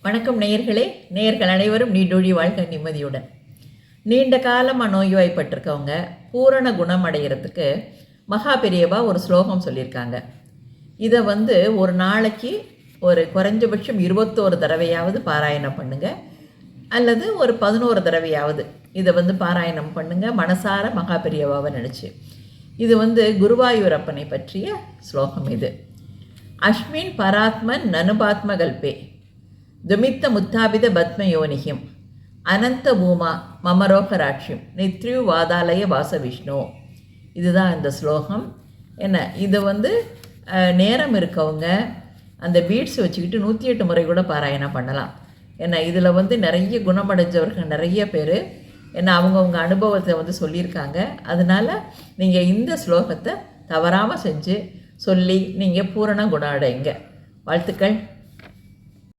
வணக்கம் நேயர்களே. நேயர்கள் அனைவரும் நீடூழி வாழ்க நிம்மதியுடன். நீண்ட காலமாக நோய்வாய்ப்பட்டிருக்கவங்க பூரண குணம் அடைகிறதுக்கு மகா பெரியவா ஒரு ஸ்லோகம் சொல்லியிருக்காங்க. இதை ஒரு நாளைக்கு ஒரு குறைஞ்சபட்சம் 21 தடவையாவது பாராயணம் பண்ணுங்கள், அல்லது ஒரு 11 தடவையாவது இதை பாராயணம் பண்ணுங்கள் மனசார மகா பெரியவாவை நினச்சி. இது குருவாயூரப்பனை பற்றிய ஸ்லோகம். இது அஸ்மின் பராத்மன் நனுபாத்மகல்பே துமித்த முத்தாபித பத்மயோனிகிம் அனந்த பூமா மமரோகராட்சியம் நித்ரு வாதாலய வாச விஷ்ணு. இதுதான் இந்த ஸ்லோகம். என்ன இது நேரம் இருக்கவங்க அந்த பீட்ஸ் வச்சுக்கிட்டு 108 முறை கூட பாராயணம் பண்ணலாம். ஏன்னா இதில் நிறைய குணமடைஞ்சவர்கள் நிறைய பேர் அவங்கவுங்க அனுபவத்தை சொல்லியிருக்காங்க. அதனால் நீங்கள் இந்த ஸ்லோகத்தை தவறாமல் செஞ்சு சொல்லி நீங்கள் பூரண குணம் அடைங்க. வாழ்த்துக்கள்.